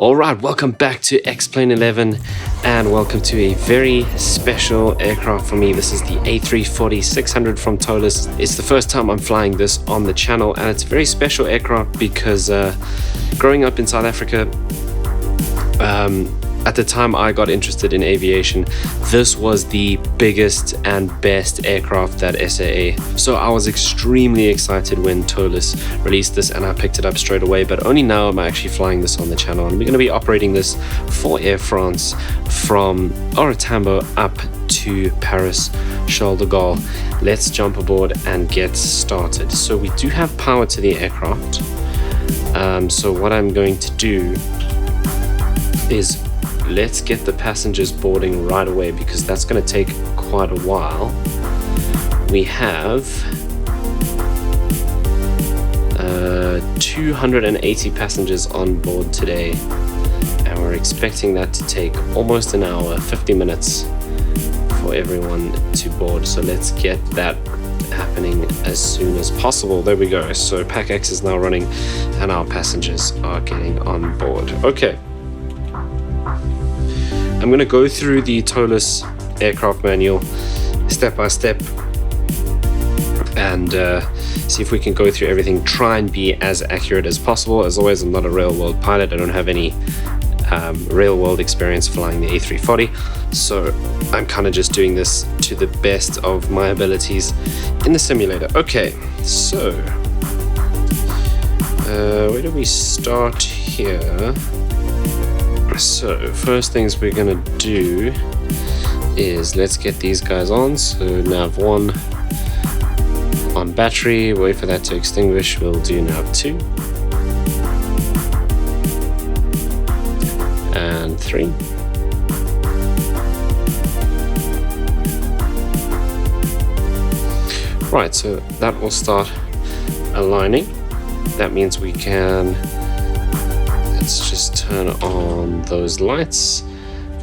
Alright, welcome back to X-Plane 11 and welcome to a very special aircraft for me. This is the A340-600 from Toliss. It's the first time I'm flying this on the channel, and it's a very special aircraft because growing up in South Africa, at the time I got interested in aviation, this was the biggest and best aircraft that SAA. So I was extremely excited when Toliss released this and I picked it up straight away, but only now am I actually flying this on the channel, and we're going to be operating this for Air France from O.R Tambo up to Paris Charles De Gaulle. Let's jump aboard and get started. So we do have power to the aircraft. So what I'm going to do is let's get the passengers boarding right away, because that's going to take quite a while. We have 280 passengers on board today, and we're expecting that to take almost an hour, 50 minutes for everyone to board. So let's get that happening as soon as possible. There we go. So PACX is now running and our passengers are getting on board. Okay. I'm going to go through the Toliss aircraft manual step by step and see if we can go through everything, try and be as accurate as possible. As always, I'm not a real world pilot. I don't have any real world experience flying the A340, so I'm kind of just doing this to the best of my abilities in the simulator. Okay, so where do we start here? So first things we're gonna do is let's get these guys on. So nav 1 on battery, wait for that to extinguish. We'll do nav 2 and 3. Right, so that will start aligning. That means we can, let's just turn on those lights.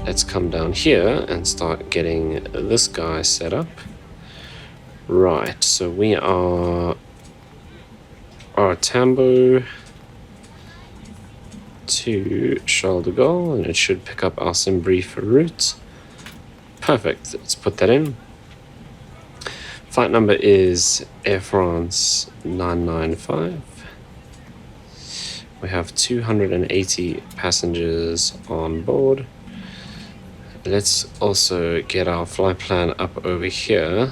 Let's come down here and start getting this guy set up. Right, so we are O.R Tambo to Charles De Gaulle, and it should pick up our sim brief route. Perfect, let's put that in. Flight number is Air France 995. We have 280 passengers on board. Let's also get our flight plan up over here.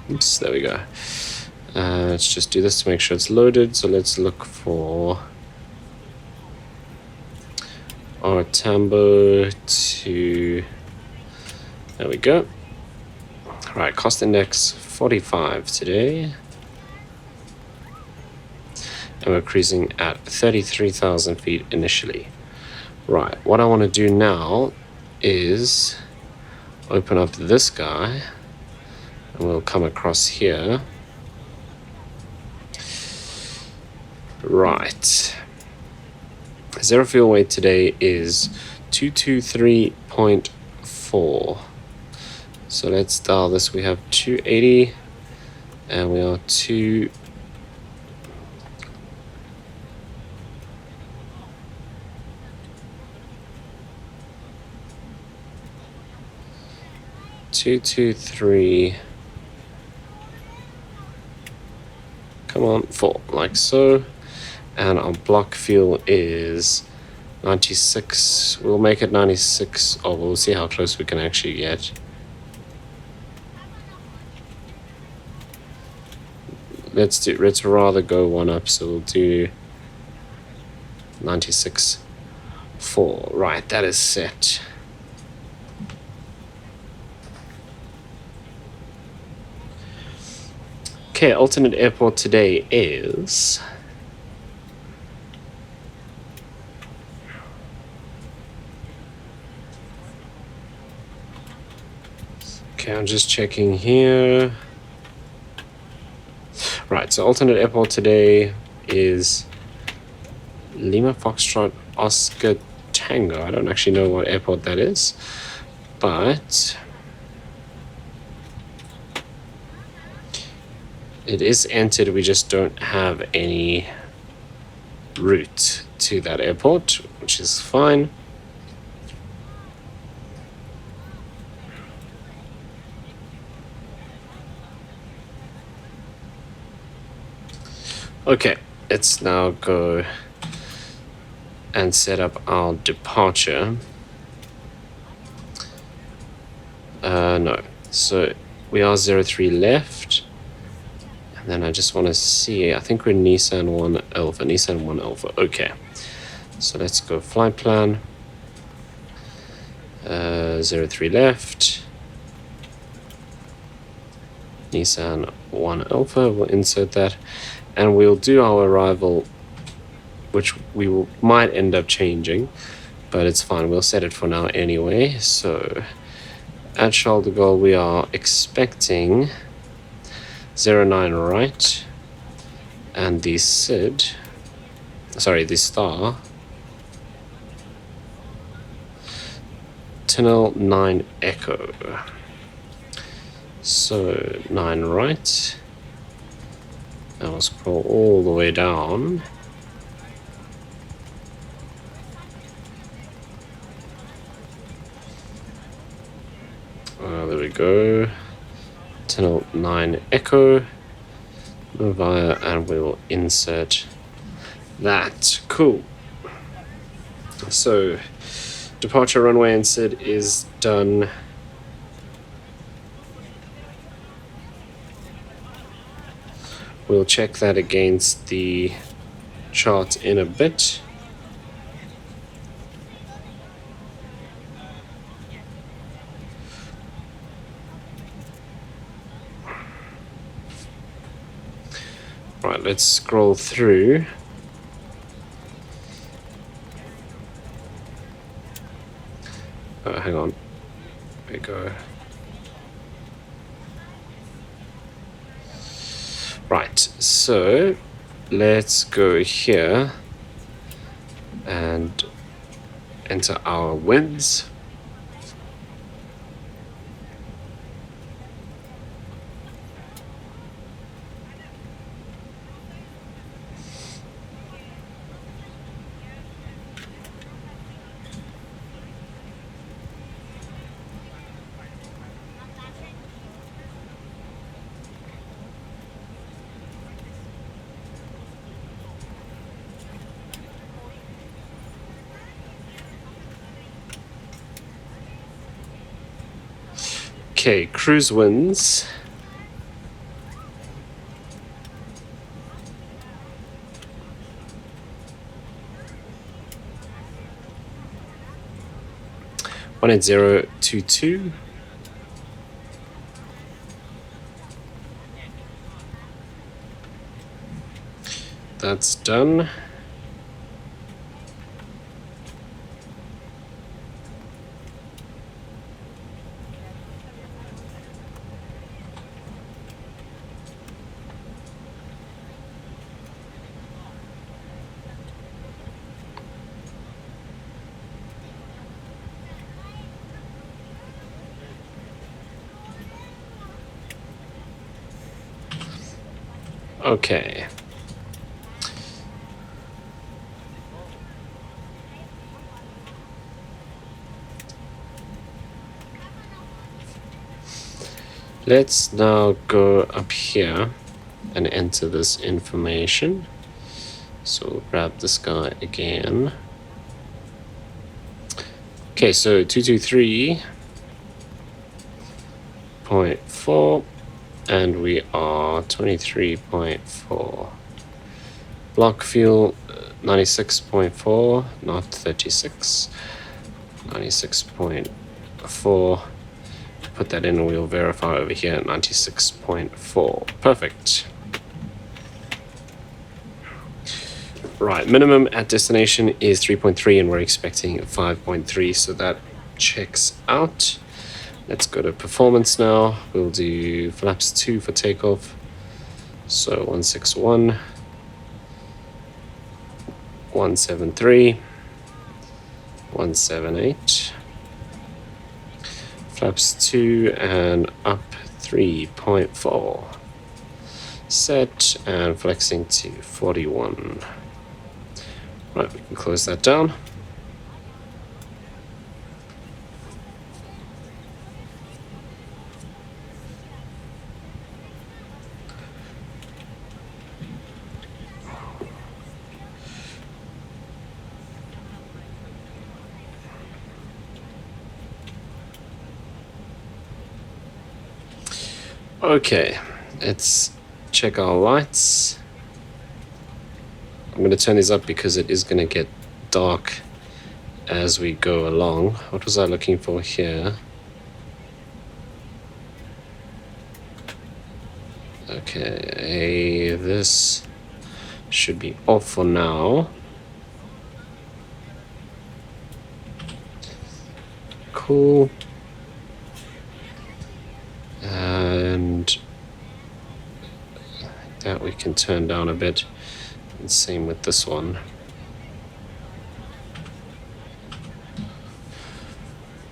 Oops, there we go. Let's just do this to make sure it's loaded. So let's look for O.R Tambo to, there we go. Right, cost index 45 today, and we're cruising at 33,000 feet initially. Right, what I want to do now is open up this guy, and we'll come across here. Right, zero fuel weight today is 223.4. So let's dial this. We have 280 and we are 223. Come on, 4, like so. And our block fuel is 96. We'll make it 96, or we'll see how close we can actually get. Let's rather go one up, so we'll do 96.4. Right, that is set. Okay, alternate airport today is okay, I'm just checking here. Right, so alternate airport today is Lima Foxtrot Oscar Tango. I don't actually know what airport that is, but It is entered, we just don't have any route to that airport, which is fine. Okay, let's now go and set up our departure. No, so we are 03 left, and then I just want to see, I think we're Nissan 1 Alpha, Nissan 1 Alpha. Okay, so let's go flight plan. 03 left, Nissan 1 Alpha, we'll insert that, and we'll do our arrival, which we might end up changing, but it's fine, we'll set it for now anyway. So at Charles de Gaulle we are expecting 09 right, and the SID, sorry, the star, Tunnel 9 Echo. So 9 right, I'll scroll all the way down. There we go. Tunnel 9 Echo. Via, and we'll insert that. Cool. So departure runway and SID is done. We'll check that against the chart in a bit. Right, let's scroll through. Oh, hang on. There we go. Right, so let's go here and enter our winds. Okay, cruise winds. One at 022. That's done. Okay. Let's now go up here and enter this information. So we'll grab this guy again. Okay, so 223.4. And we are 23.4. Block fuel 96.4, not 36. 96.4. Put that in and we'll verify over here at 96.4. Perfect. Right, minimum at destination is 3.3 and we're expecting 5.3, so that checks out. Let's go to performance now. We'll do flaps 2 for takeoff. So 161, 173, 178. Flaps 2 and up 3.4. set and flexing to 41. Right, we can close that down. Okay, let's check our lights. I'm going to turn these up because it is going to get dark as we go along. What was I looking for here? Okay, this should be off for now. Cool. And that we can turn down a bit. And same with this one.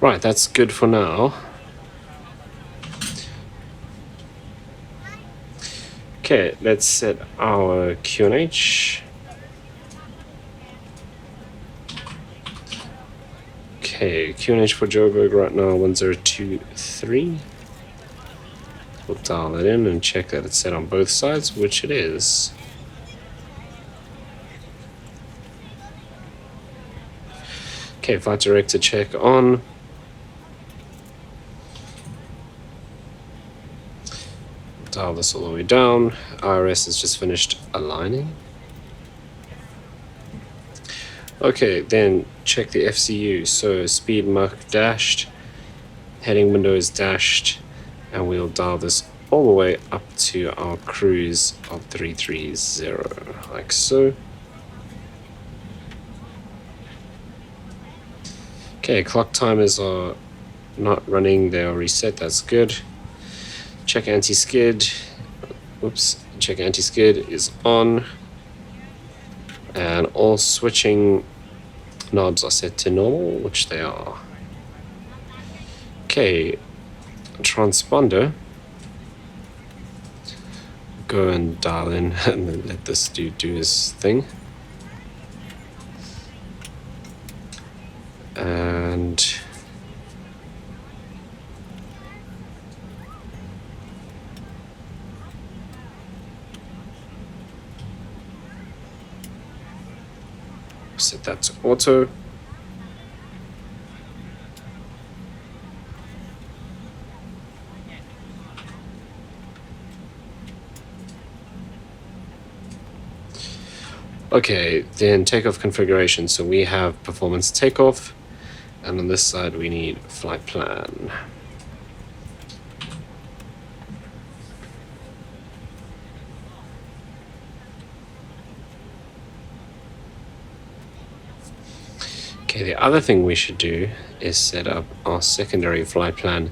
Right, that's good for now. Okay, let's set our QNH. Okay, QNH for Joburg right now 1023. We'll dial it in and check that it's set on both sides, which it is. Okay, flight director check on. Dial this all the way down. IRS has just finished aligning. Okay, then check the FCU. So speed mark dashed, heading window is dashed, and we'll dial this all the way up to our cruise of 330, like so. Okay, clock timers are not running, they are reset, that's good. Check anti-skid, whoops, check anti-skid is on. And all switching knobs are set to normal, which they are. Okay, transponder. Go and dial in and then let this dude do his thing. And set that to auto. Okay, then takeoff configuration. So we have performance takeoff, and on this side we need flight plan. Okay, the other thing we should do is set up our secondary flight plan.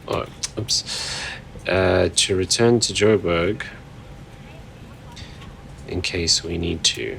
Oh, oops. To return to Joburg in case we need to.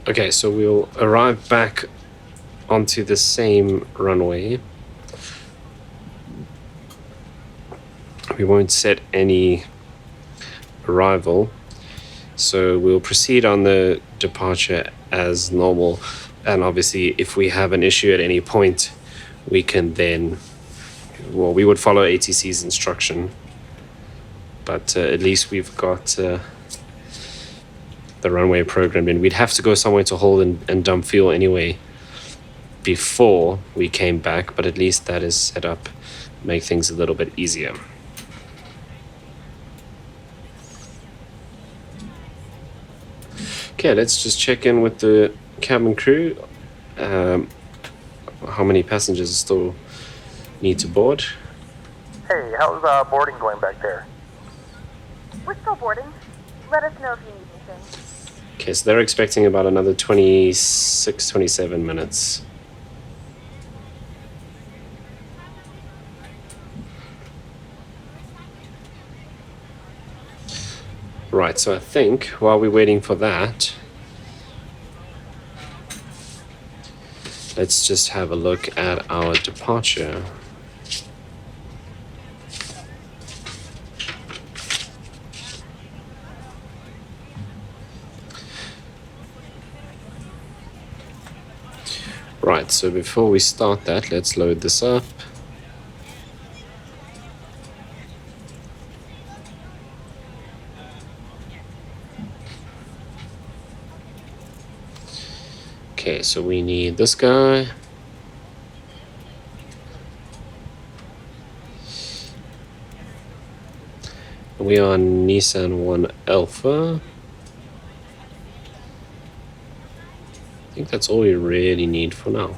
Okay, so we'll arrive back onto the same runway. We won't set any arrival, so we'll proceed on the departure as normal, and obviously if we have an issue at any point we can then well, we would follow ATC's instruction, but at least we've got the runway programmed in. We'd have to go somewhere to hold and dump fuel anyway before we came back, but at least that is set up, make things a little bit easier. Okay, let's just check in with the cabin crew. How many passengers still need to board? Hey, how's boarding going back there? We're still boarding. Let us know if you need anything. Okay, so they're expecting about another 26, 27 minutes. Right, so I think while we're waiting for that, let's just have a look at our departure. Right, so before we start that, let's load this up. Okay, so we need this guy. We are on Nissan 1 Alpha. I think that's all we really need for now.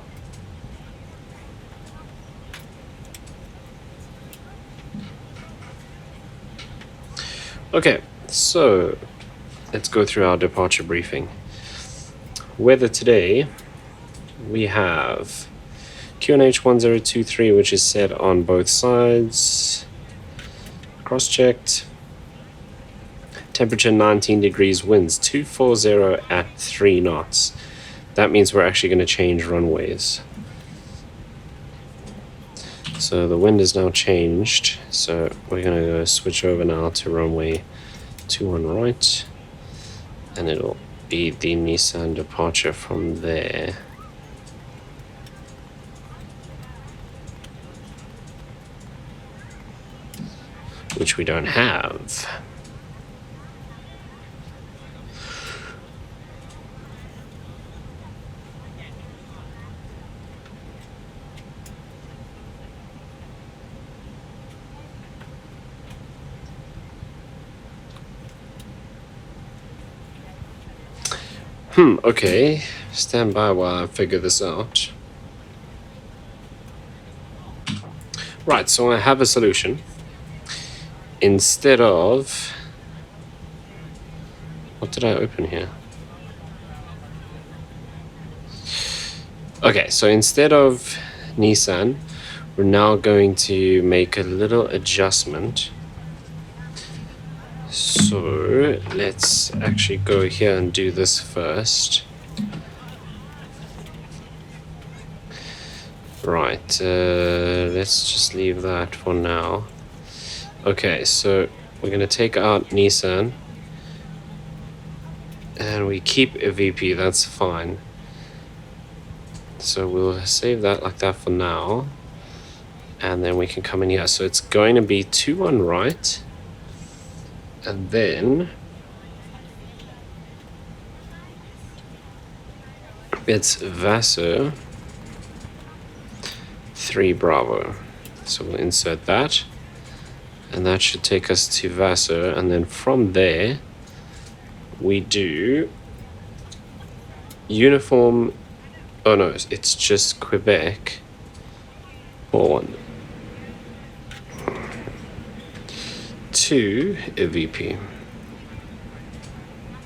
Okay, so let's go through our departure briefing. Weather today, we have QNH 1023, which is set on both sides, cross-checked. Temperature 19 degrees, winds 240 at 3 knots. That means we're actually going to change runways. So the wind is now changed, so we're going to go switch over now to runway 21 right, and it'll be the Nissan departure from there. Which we don't have. Okay, stand by while I figure this out. Right, so I have a solution. Instead of... What did I open here? Okay, so instead of Nissan, we're now going to make a little adjustment. So let's actually go here and do this first. Right, let's just leave that for now. Okay, so we're going to take out Nissan and we keep a VP, that's fine. So we'll save that like that for now, and then we can come in here. So it's going to be 21 right, and then it's Vassar 3 Bravo. So we'll insert that, and that should take us to Vassar, and then from there we do uniform. Oh no, it's just Quebec. Hold on. To EVP.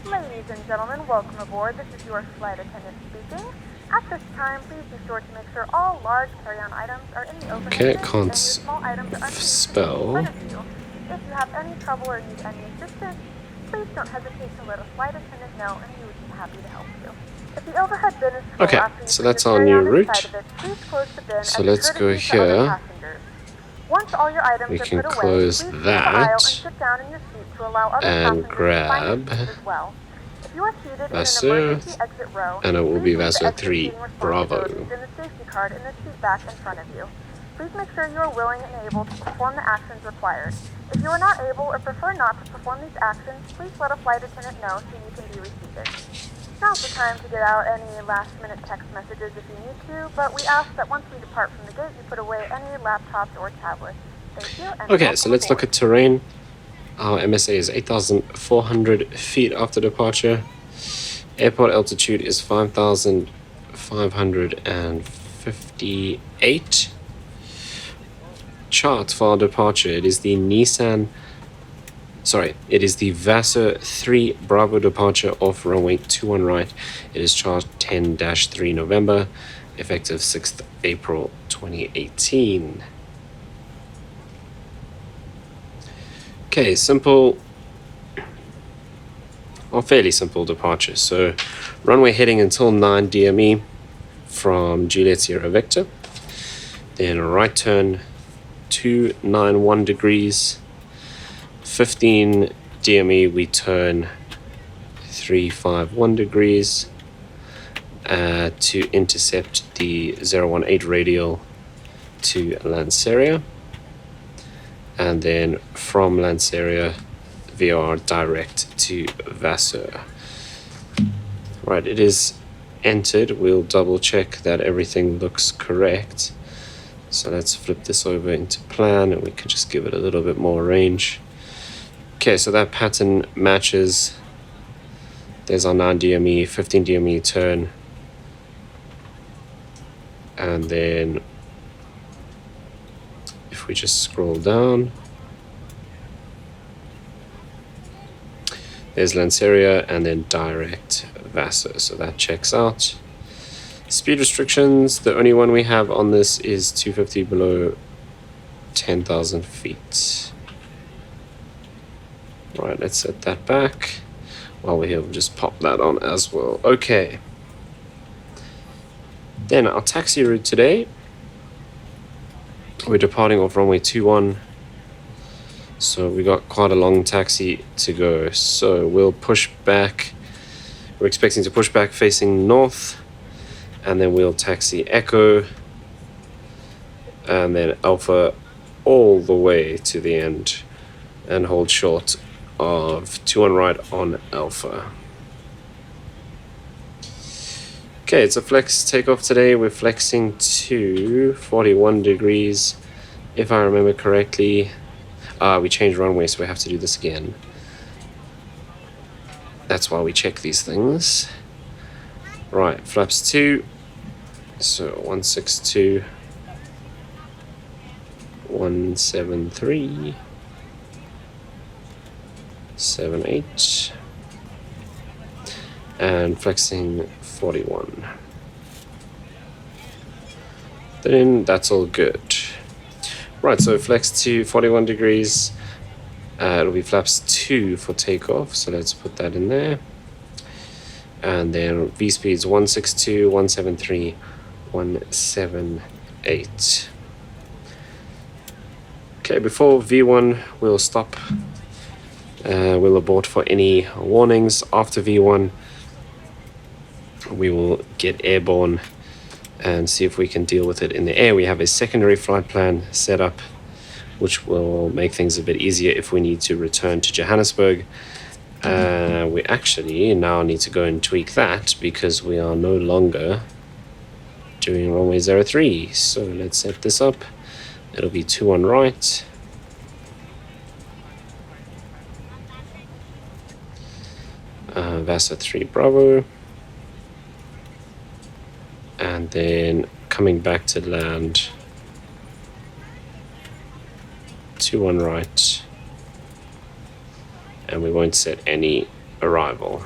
Ladies and gentlemen, welcome aboard. This is your flight attendant speaking. At this time, please be sure to make sure all large carry-on items are in the open Okay, and can't your small items are spell. in front of you. If you have any trouble or need any assistance, please don't hesitate to let a flight attendant know, and we would be happy to help you. If the overhead bin is full Okay, after you so put that's your our new carry-on route. inside of it, please close the bin So as a let's go courtesy to other here. passengers. Once all your items We are can put away, close please leave the that aisle and sit down in your seat to allow other and passengers grab to find their seats as well. If you are seated Vassar, in an emergency exit row, and it will please be leave the Vassar exit 3 seating Bravo. responsibilities in the safety card in the seat back in front of you. Please make sure you are willing and able to perform the actions required. If you are not able or prefer not to perform these actions, please let a flight attendant know so you can be reseated. Now's the time to get out any last-minute text messages if you need to, but we ask that once we depart from the gate, you put away any laptops or tablets. Thank you. And Okay, so let's look at terrain. Our MSA is 8,400 feet after departure. Airport altitude is 5,558. Chart for our departure. It is the Vassar 3 Bravo departure off runway 21 right. It is chart 10-3 November, effective 6th April 2018. Okay, simple or fairly simple departure. So runway heading until 9 DME from Juliet Sierra Victor. Then a right turn 291 degrees. 15 DME we turn 351 degrees to intercept the 018 radial to Lanseria. And then from Lanseria, VOR direct to Vassar. Right, it is entered. We'll double check that everything looks correct. So let's flip this over into plan and we can just give it a little bit more range. Okay, so that pattern matches. There's our 9 DME, 15 DME turn. And then if we just scroll down, there's Lanseria and then direct Vassar, so that checks out. Speed restrictions, the only one we have on this is 250 below 10,000 feet. Right, let's set that back. While we're here, we'll just pop that on as well. Okay. Then our taxi route today. We're departing off runway 21. So we got quite a long taxi to go. So we'll push back. We're expecting to push back facing north. And then we'll taxi Echo. And then Alpha all the way to the end. And hold short of 21 right on Alpha. Okay, it's a flex takeoff today. We're flexing to 41 degrees, if I remember correctly. We changed runway, so we have to do this again. That's why we check these things. Right, flaps 2. So 162, 173, 78, and flexing 41. Then that's all good. Right, so flex to 41 degrees. It'll be flaps 2 for takeoff, so let's put that in there. And then V speeds 162, 173, 178. Okay, before V1 we'll stop. We'll abort for any warnings. After V1 we will get airborne and see if we can deal with it in the air. We have a secondary flight plan set up, which will make things a bit easier if we need to return to Johannesburg. We actually now need to go and tweak that because we are no longer doing runway 03. So let's set this up. It'll be 21 right. Vassar 3 Bravo. And then coming back to land, 21 right, and we won't set any arrival.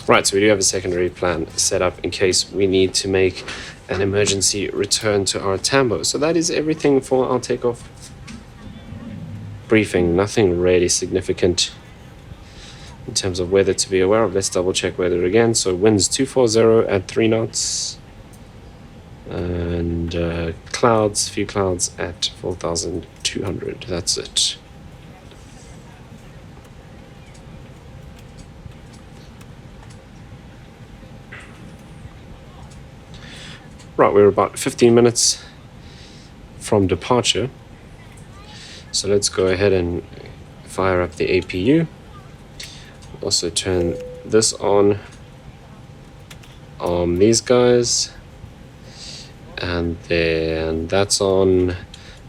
Right, so we do have a secondary plan set up in case we need to make an emergency return to O.R Tambo. So that is everything for our takeoff briefing. Nothing really significant in terms of weather to be aware of. Let's double check weather again. So winds 240 at 3 knots. And clouds, few clouds at 4,200. That's it. Right, we're about 15 minutes from departure. So let's go ahead and fire up the APU. Also turn this on these guys. And then that's on.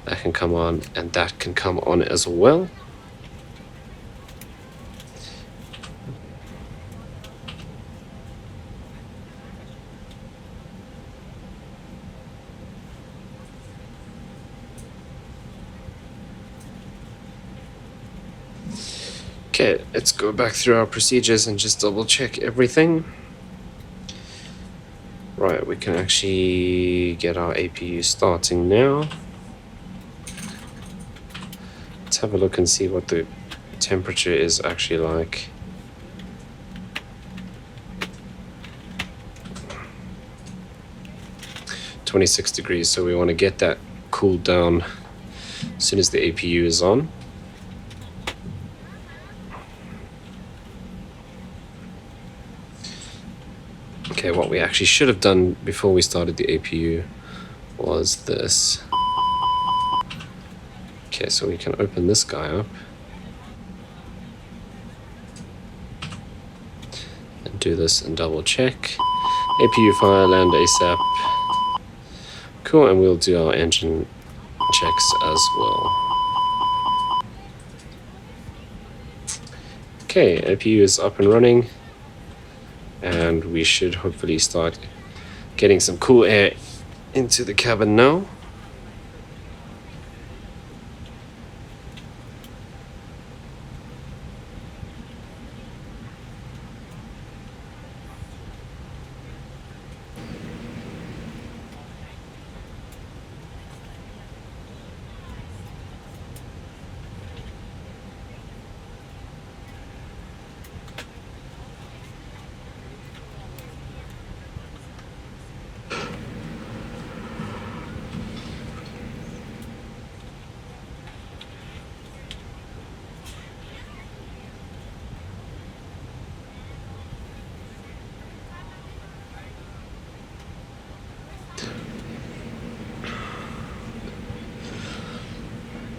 That can come on, and that can come on as well. Okay, let's go back through our procedures and just double check everything. Right, we can actually get our APU starting now. Let's have a look and see what the temperature is actually like. .26 degrees, so we want to get that cooled down as soon as the APU is on. Okay, what we actually should have done before we started the APU was this. Okay, so we can open this guy up and do this and double check. APU fire, land ASAP. Cool, and we'll do our engine checks as well. Okay, APU is up and running. And we should hopefully start getting some cool air into the cabin now.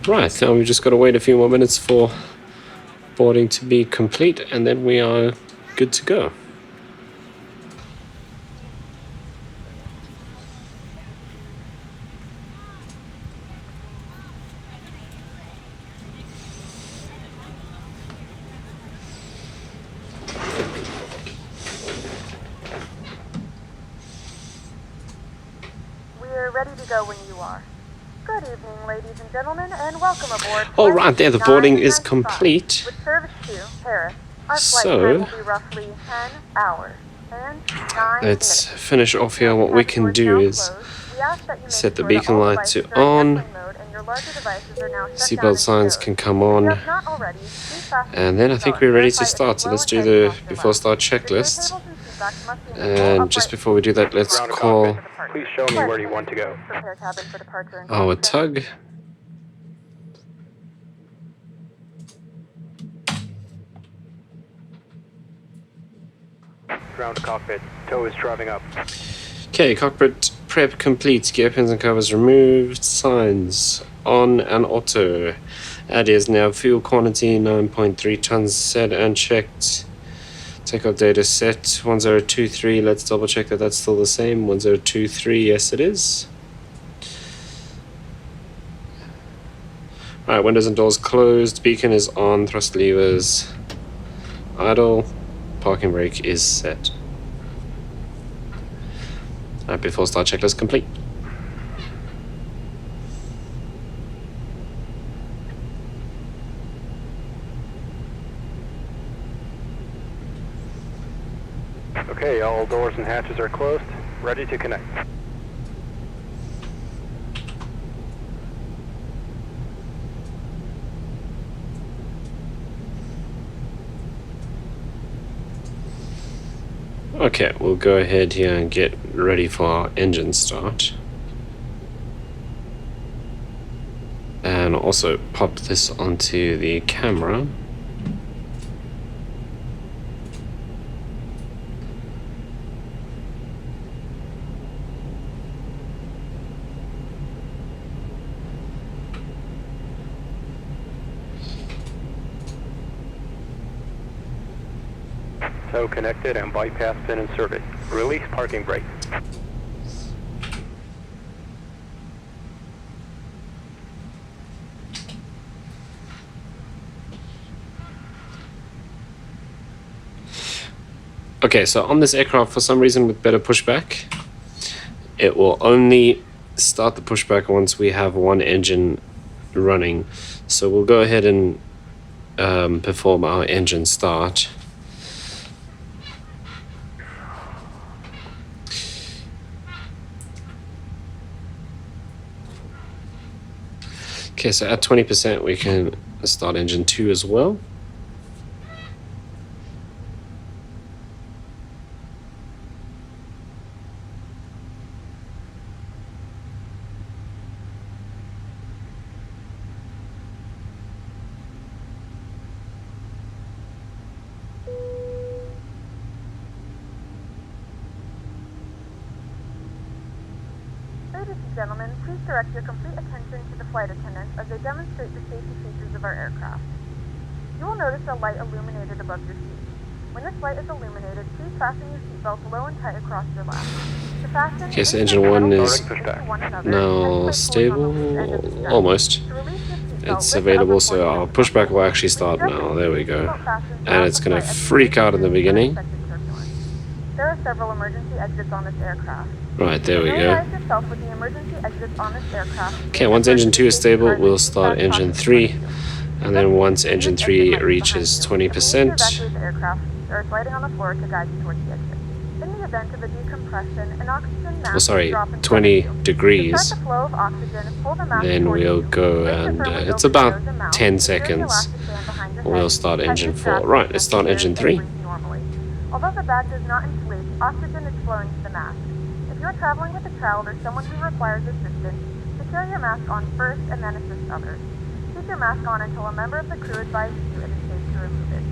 Right, now we've just got to wait a few more minutes for boarding to be complete, and then we are good to go. We're ready to go when you are. Good evening, ladies and gentlemen, and welcome aboard. All right, there, the boarding is complete. With service to Paris, our flight So, time will be roughly 10 hours and 9 let's minutes. finish off here. What we can do is set the beacon light to on. Seatbelt signs can come on. And then I think we're ready to start. So let's do the before start checklist. And just before we do that, let's call Please show me where you want to go. our tug. Ground to cockpit. Tow is driving up. Okay, cockpit prep complete. Gear pins and covers removed. Signs on and auto. Addons now fuel quantity 9.3 tons set and checked. Takeoff data set 1023. Let's double check that that's still the same. 1023. Yes, it is. Alright, windows and doors closed. Beacon is on. Thrust levers idle. Parking brake is set. Alright, before start checklist complete. Okay, all doors and hatches are closed. Ready to connect. Okay, we'll go ahead here and get ready for our engine start. And also pop this onto the camera. Tow connected and bypass pin inserted. Release parking brake. Okay, so on this aircraft, for some reason with BetterPushback, it will only start the pushback once we have one engine running. So we'll go ahead and perform our engine start. Okay, so at 20% we can start engine 2 as well. Ladies and gentlemen, please direct your complete attention to the flight attendants as they demonstrate the safety features of our aircraft. You will notice a light illuminated above your seat. When this light is illuminated, please fasten your seatbelt low and tight across your lap. To fasten, Okay, so engine 1 is another, now stable, almost. It's available, so our pushback will actually start now. There we go. And it's going to freak out in the beginning. There are several emergency exits on this aircraft. Right, there we go. Familiarize yourself with the emergency exits on this aircraft. Okay, once engine 2 is stable, we'll start engine 3. And then once engine 3 reaches 20%, Evacuate the aircraft or sliding on the floor to guide you towards the exit. In the event of a decompression, an oxygen mask sorry, drop in 20 front of you. degrees. To start the flow of oxygen, pull the mask Then towards we'll you. go Place it and firmly it's over about your nose and mouth. 10 Secure the seconds. elastic band behind your We'll head. start Tighten engine the strap 4. Right, let's to start breathe engine 3. normally. Although the bag does not inflate, oxygen is flowing to the mask. If you are traveling with a child or someone who requires assistance, secure your mask on first and then assist others. Keep your mask on until a member of the crew advises you it is safe to remove it.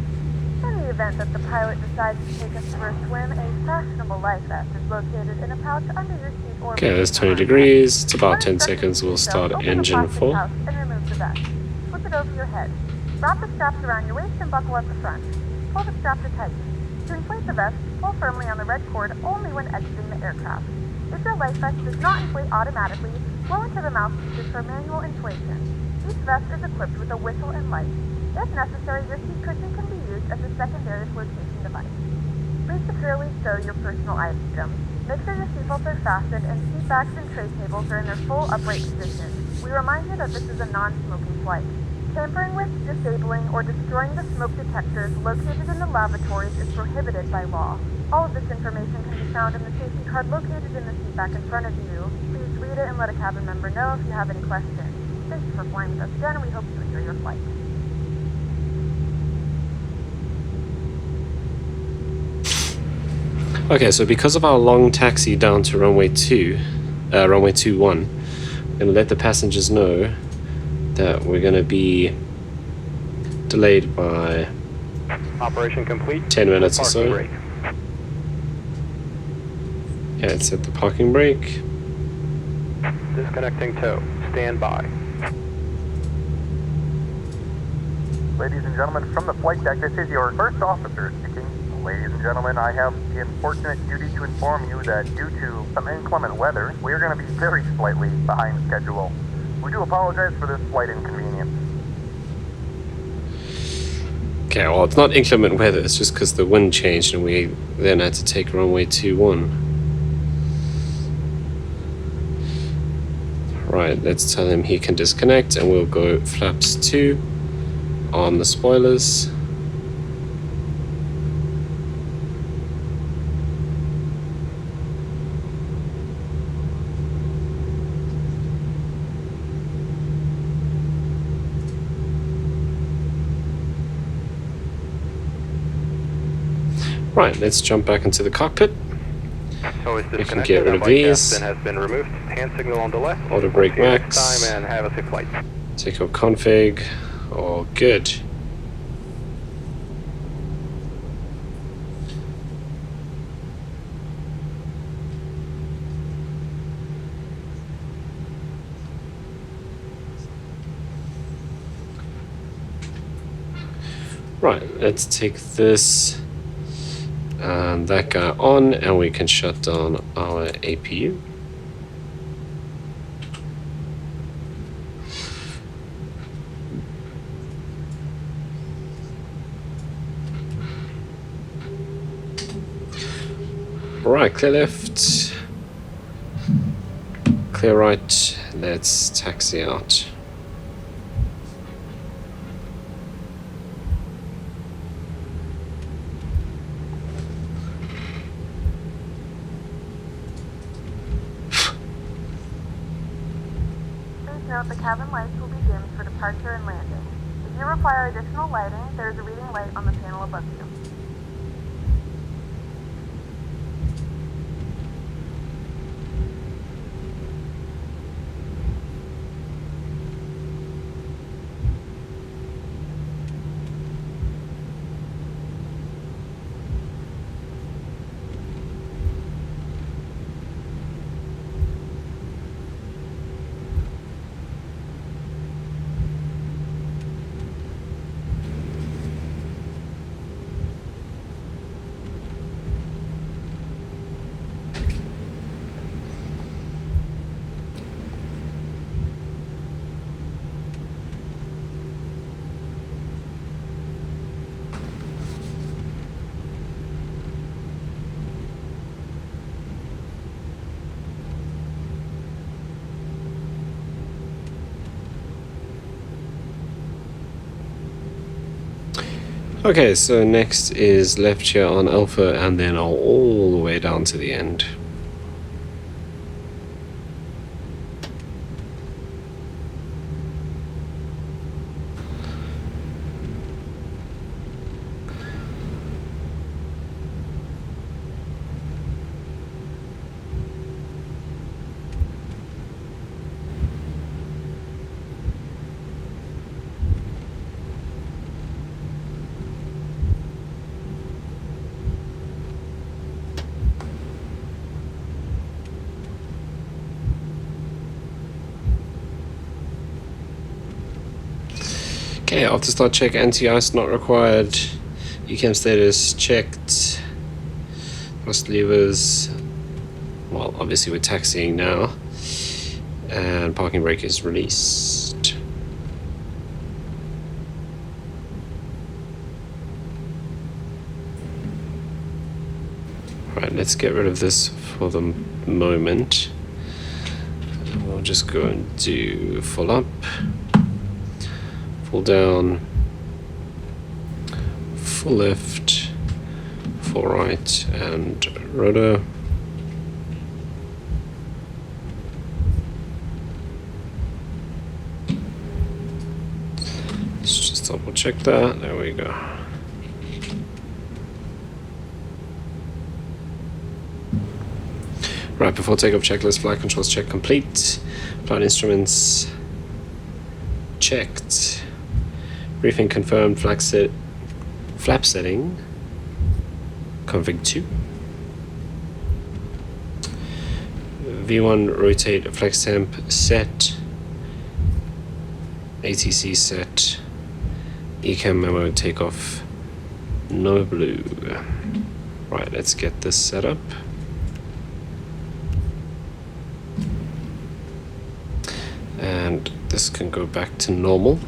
In the event that the pilot decides to take us for a swim, a fashionable life vest is located in a pouch under your seat or Okay, there's 20 degrees. It's about 10 seconds. We'll start open the engine plastic 4. pouch and remove the vest. Flip it over your head. Wrap the straps around your waist and buckle at the front. Pull the strap to tighten. To inflate the vest, pull firmly on the red cord only when exiting the aircraft. If your life vest does not inflate automatically, blow into the mouthpieces for manual inflation. Each vest is equipped with a whistle and light. If necessary, your seat cushion can be used as a secondary flotation device. Please securely stow your personal items. Make sure your seatbelts are fastened and seat backs and tray tables are in their full upright position. We remind you that this is a non-smoking flight. Tampering with, disabling, or destroying the smoke detectors located in the lavatories is prohibited by law. All of this information can be found in the safety card located in the seat back in front of you. Please read it and let a cabin member know if you have any questions. Thank you for flying with us again, and we hope you enjoy your flight. Okay, so because of our long taxi down to runway 21, I'm going to let the passengers know that we're going to be delayed by Operation complete. 10 minutes or Parking so. brake. Yeah, it's at the parking brake. Disconnecting tow. Stand by. Ladies and gentlemen, from the flight deck, this is your first officer speaking. Ladies and gentlemen, I have the unfortunate duty to inform you that due to some inclement weather, we are going to be very slightly behind schedule. We do apologize for this flight inconvenience. Okay, well, it's not inclement weather, it's just because the wind changed and we then had to take runway 21. Right, let's tell him he can disconnect and we'll go flaps 2 on the spoilers. Right, let's jump back into the cockpit. So it's We can disconnected. get rid of these. Pin has been removed. Hand signal on the left. Auto brake See you next max. time and have a safe flight. Takeoff config. All good. Right, let's take this and that guy on, and we can shut down our APU. Alright, clear left, clear right, let's taxi out. Note the cabin lights will be dimmed for departure and landing. If you require additional lighting, there is a reading light on the panel above you. Okay, so next is left here on Alpha, and then all the way down to the end. Okay, after start check, anti-ice not required. ECAM status checked. Thrust levers. Well, obviously we're taxiing now. And parking brake is released. Right, let's get rid of this for the moment. We'll just go and do full up. Full down, full left, full right, and rotor. Let's just double check that. There we go. Right, before takeoff checklist, flight controls check complete. Flight instruments checked. Briefing confirmed. Flap setting config 2. V1 rotate flex temp set. ATC set. ECAM memo takeoff no blue. Right, let's get this set up. And this can go back to normal.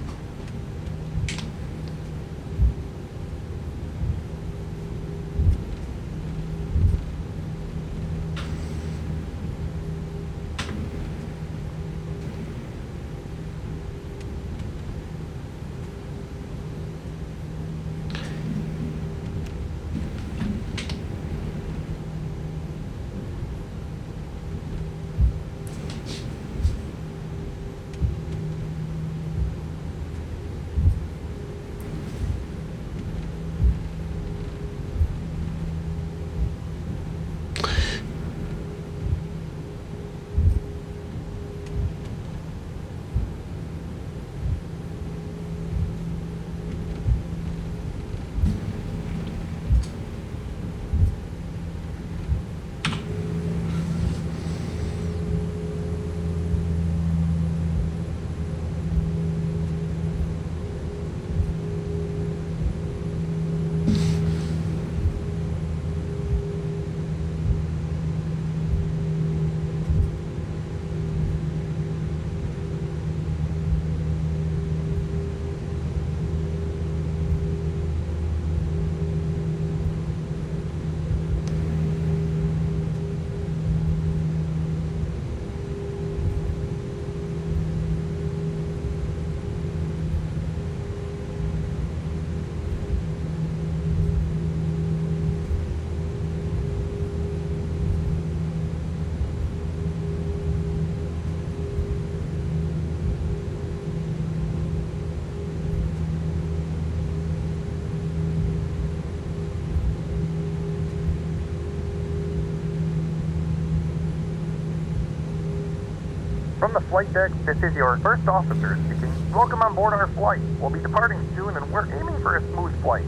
From the flight deck, this is your first officer speaking. Welcome on board our flight. We'll be departing soon and we're aiming for a smooth flight.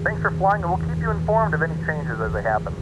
Thanks for flying and we'll keep you informed of any changes as they happen.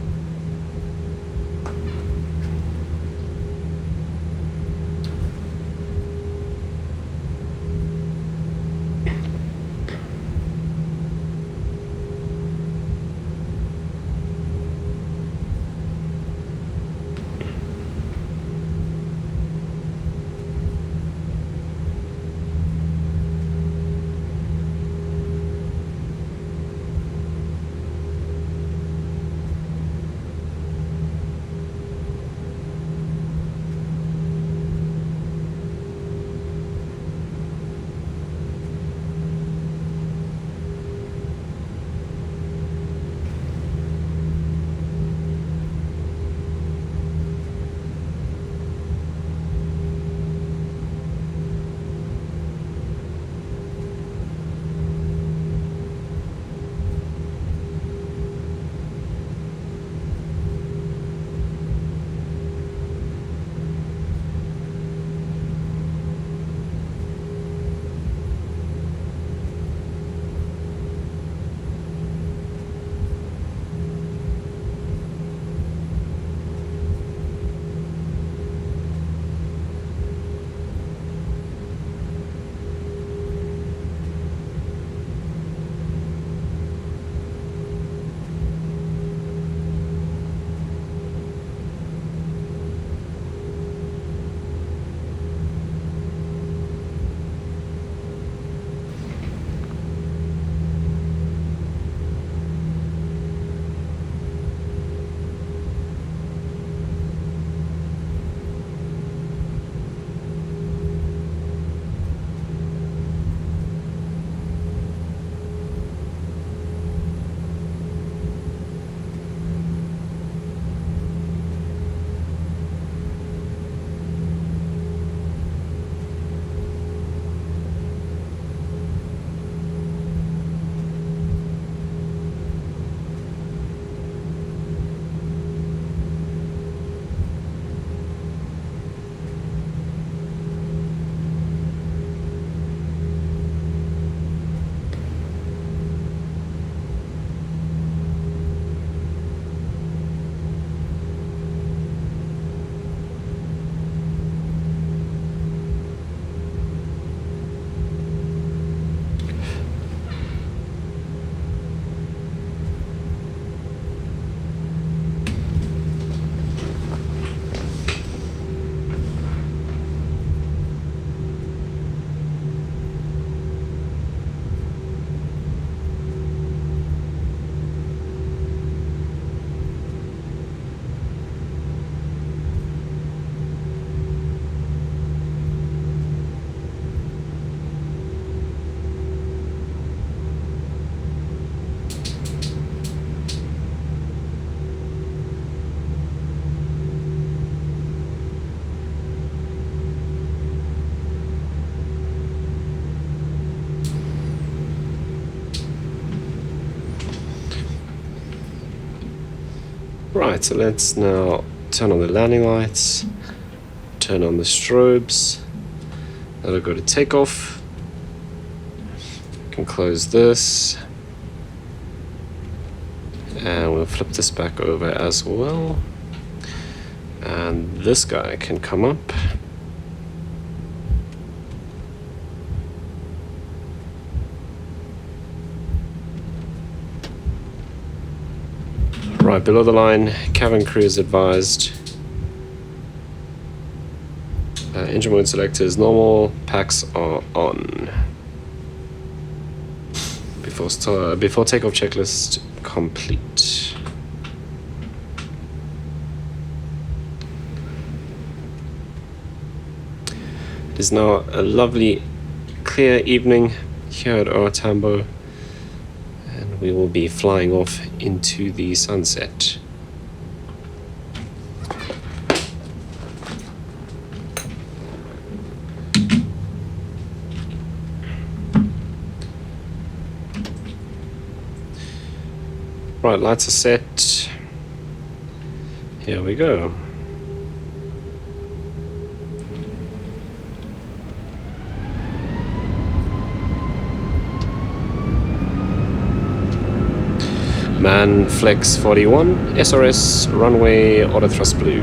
Right, so let's now turn on the landing lights, turn on the strobes, that'll go to takeoff. Can close this, and we'll flip this back over as well, and this guy can come up. Right, below the line, cabin crew is advised. Engine mode selector is normal, PACX are on. Before takeoff checklist complete. It is now a lovely, clear evening here at O.R Tambo. We will be flying off into the sunset. Right, lights are set. Here we go. Man Flex 41, SRS, runway, auto thrust blue.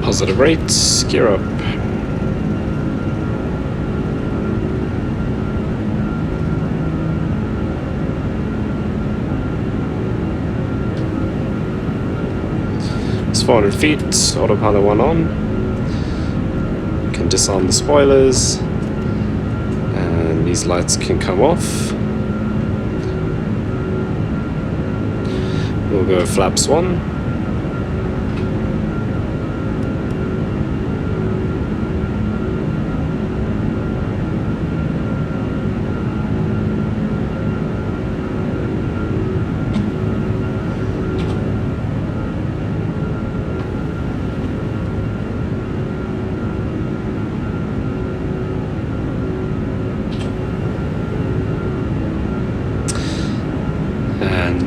Positive rates, gear up. It's 400 feet, autopilot 1 on. Can disarm the spoilers. And these lights can come off. We'll go flaps 1.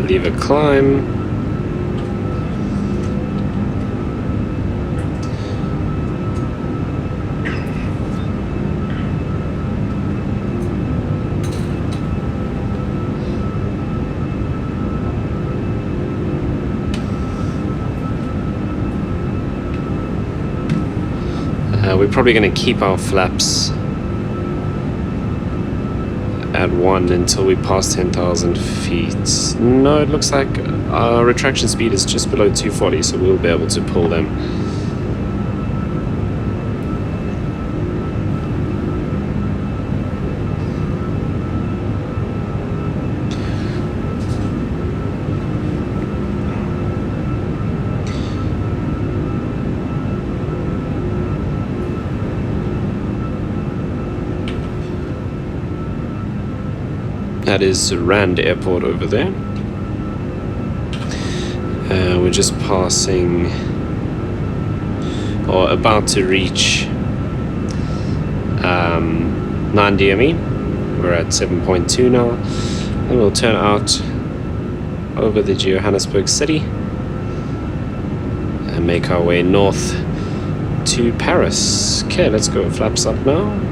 Leave a climb. We're probably going to keep our flaps at 1 until we pass 10,000 feet. No, it looks like our retraction speed is just below 240, so we'll be able to pull them. That is Rand Airport over there. We're just passing, or about to reach 9 DME. We're at 7.2 now. And we'll turn out over the Johannesburg city and make our way north to Paris. Okay, let's go flaps up now.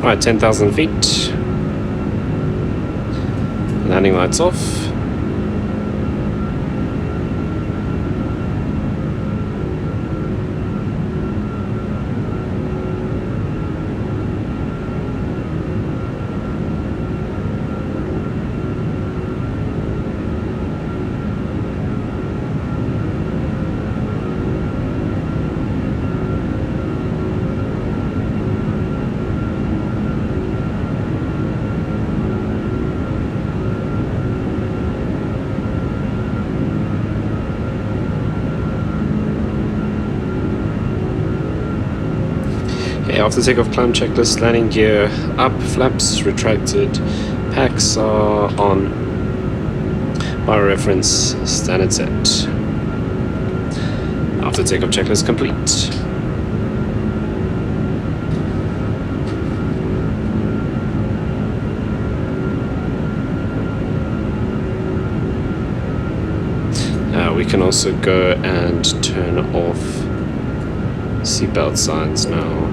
Alright, 10,000 feet. Landing lights off. After takeoff, climb checklist, landing gear up, flaps retracted, PACX are on, bioreference standard set. After takeoff checklist complete. we can also go and turn off seatbelt signs now.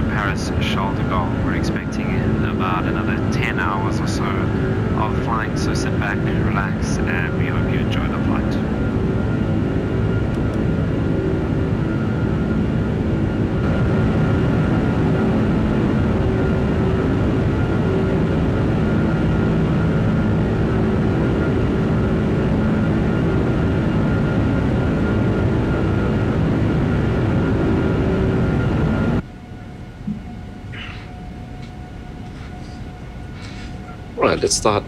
Paris Charles De Gaulle. We're expecting about another 10 hours or so of flying, so sit back, relax, and we hope you enjoy the flight. Right, let's start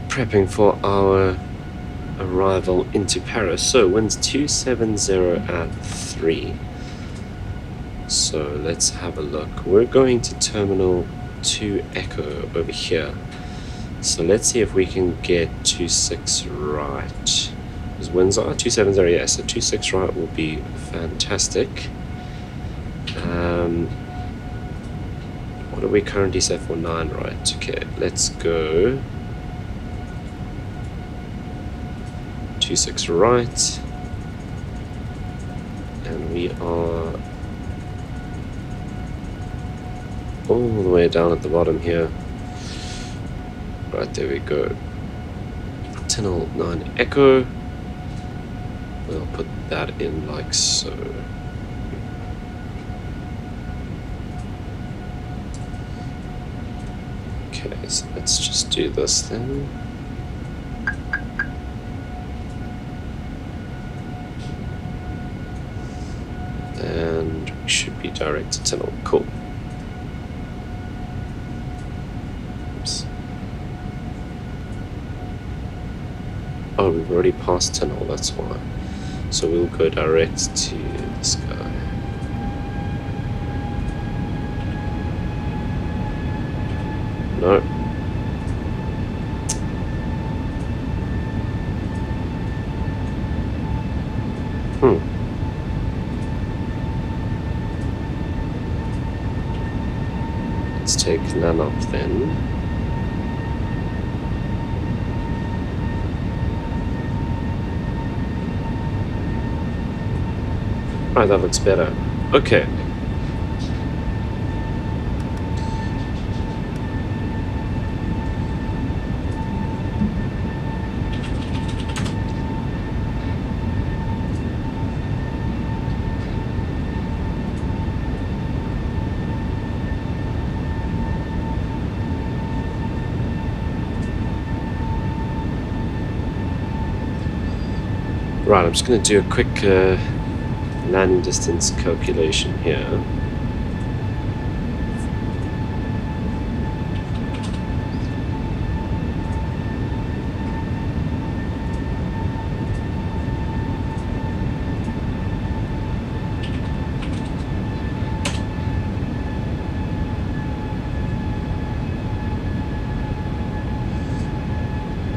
prepping for our arrival into Paris. So winds 270 at 3. So let's have a look. We're going to terminal 2 Echo over here. So let's see if we can get 26 right. Because winds are 270, yeah, so 26 right will be fantastic. What are we currently set for? 9 right. Okay, let's go 26 right, and we are all the way down at the bottom here. Right, there we go. Tunnel 9 Echo. We'll put that in like so. Okay, so let's just do this then. And we should be direct to tunnel. Cool. Oops. Oh, we've already passed tunnel, that's why. So we'll go direct to this guy. No. let's take none up then. Right, that looks better. Okay. Right, I'm just going to do a quick landing distance calculation here.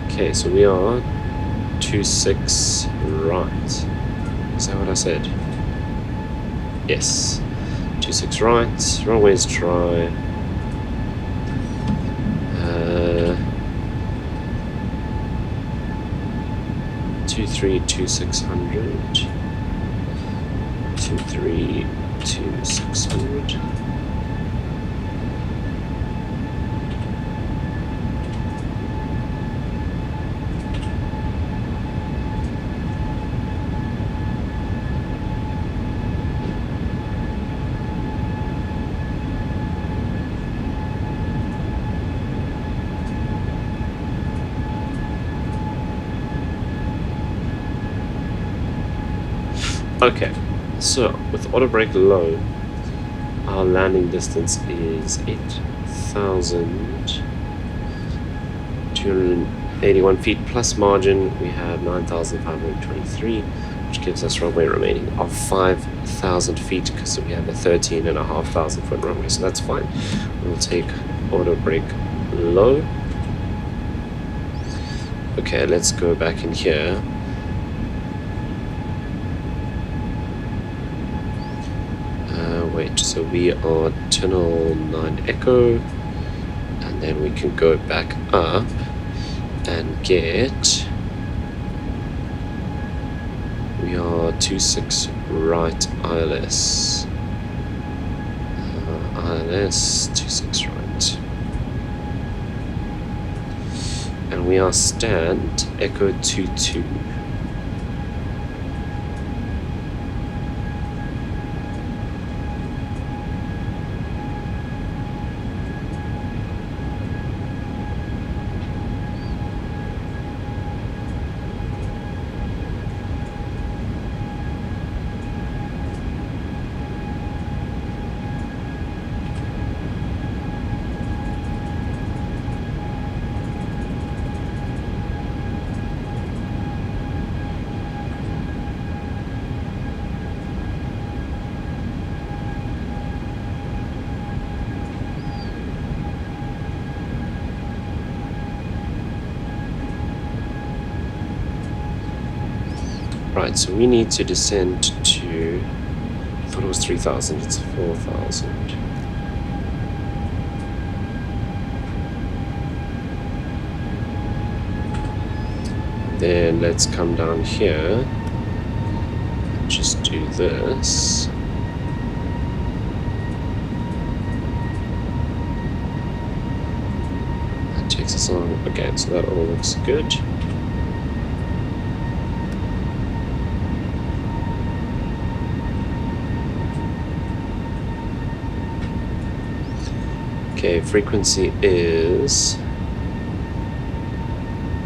Okay, so we are 26 right. Is that what I said? Yes. 26 right. Runways try. 232-600. 232-600. Okay, so with auto brake low, our landing distance is 8,281 feet plus margin. We have 9,523, which gives us runway remaining of 5,000 feet because we have a 13,500 foot runway, so that's fine. We'll take auto brake low. Okay, let's go back in here. Wait, so we are tunnel 9 Echo, and then we can go back up and get, we are 26 right ILS, ILS 26 right, and we are stand Echo 22. Right, so we need to descend to, I thought it was 3,000, it's 4,000. Then let's come down here and just do this. That takes us on again, so that all looks good. Okay, frequency is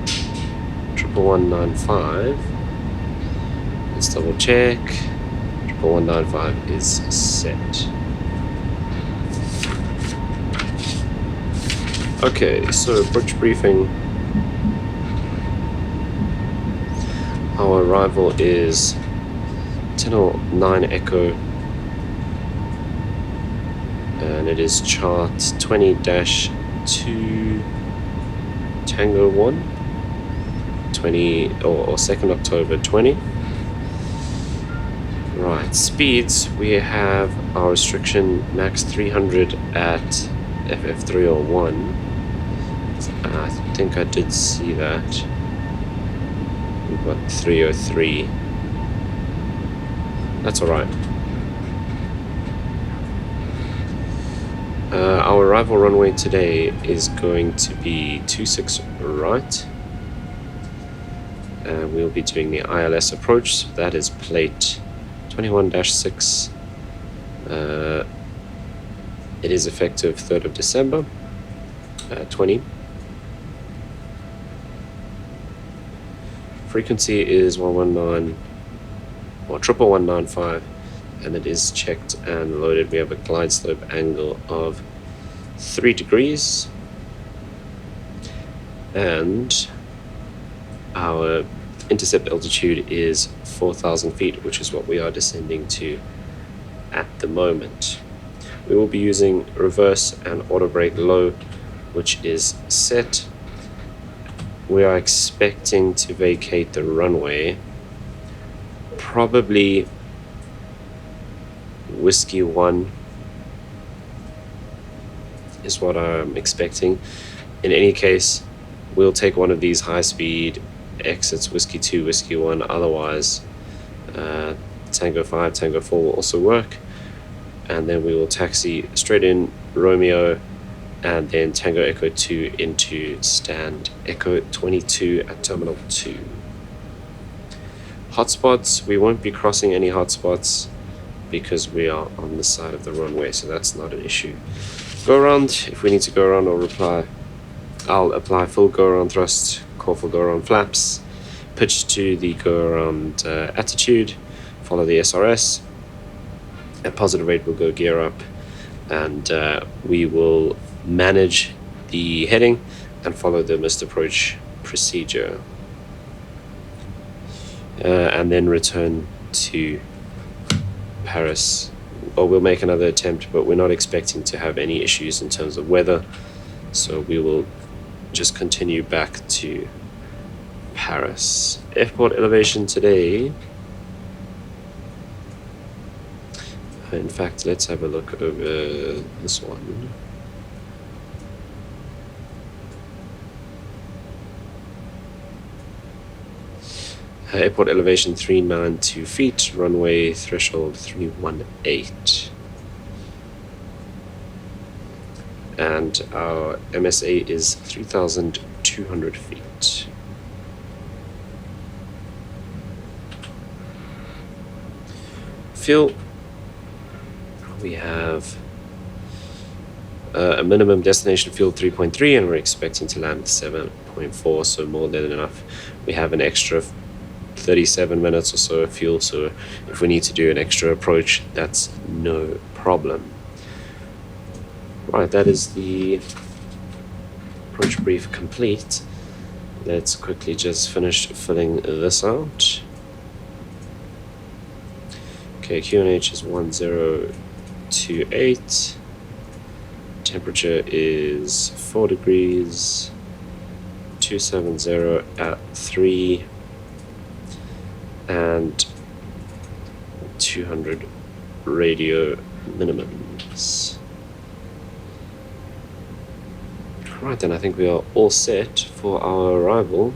11195. Let's double check. 11195 is set. Okay, so bridge briefing. Our arrival is tunnel 9 Echo. And it is chart 20-2 Tango 1, 20 or 2nd October 20. Right, speeds, we have our restriction max 300 at FF301. I think I did see that. We've got 303. That's alright. Our arrival runway today is going to be 26 right. We'll be doing the ILS approach, so that is plate 21-6. It is effective 3rd of December 20. Frequency is 119 or 11195, and it is checked and loaded. We have a glide slope angle of 3 degrees, and our intercept altitude is 4,000 feet, which is what we are descending to at the moment. We will be using reverse and auto brake low, which is set. We are expecting to vacate the runway probably Whiskey 1 is what I'm expecting. In any case, we'll take one of these high-speed exits, Whiskey 2, Whiskey 1. Otherwise, Tango 5, Tango 4 will also work. And then we will taxi straight in Romeo and then Tango Echo 2 into stand Echo 22 at Terminal 2. Hotspots, we won't be crossing any hotspots because we are on the side of the runway, so that's not an issue. Go around, if we need to go around or reply, I'll apply full go around thrust, call for go around flaps, pitch to the go around attitude, follow the SRS. At positive rate, we'll go gear up, and we will manage the heading and follow the missed approach procedure, and then return to Paris. Or we'll make another attempt, but we're not expecting to have any issues in terms of weather, so we will just continue back to Paris. Airport elevation today, in fact, let's have a look over this one. Airport elevation 392 feet, runway threshold 318. And our MSA is 3,200 feet. Fuel, we have a minimum destination fuel 3.3, and we're expecting to land 7.4, so more than enough. We have an extra 37 minutes or so of fuel, so if we need to do an extra approach, that's no problem. Right, that is the approach brief complete. Let's quickly just finish filling this out. Okay, QNH is 1028. Temperature is 4 degrees. 270 at 3. And 200 radio minimums. Right, then I think we are all set for our arrival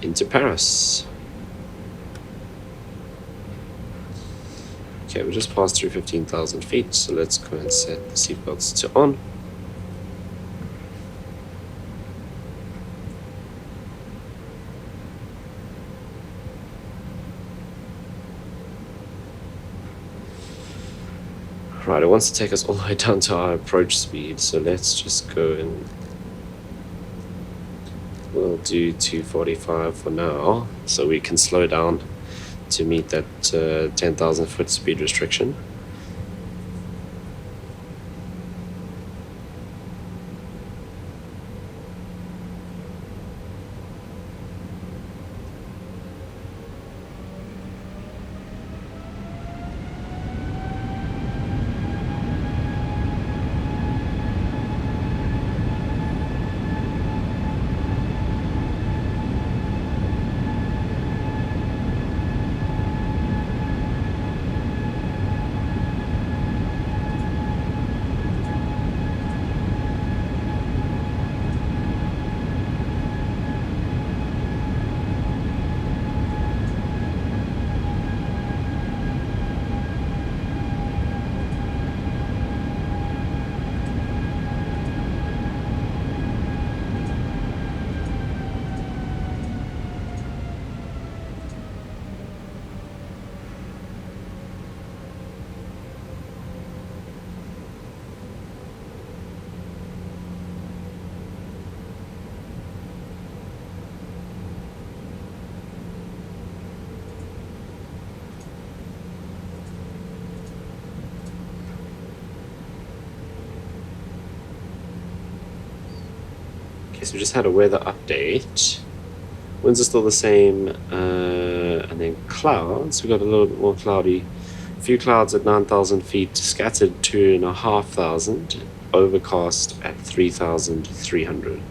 into Paris. Okay, we just passed through 15,000 feet, so let's go and set the seatbelts to on. Right, it wants to take us all the way down to our approach speed, so let's just go and we'll do 245 for now, so we can slow down to meet that 10,000 foot speed restriction. Okay, so we just had a weather update. Winds are still the same, and then clouds. We got a little bit more cloudy. A few clouds at 9,000 feet, scattered 2,500, overcast at 3,300.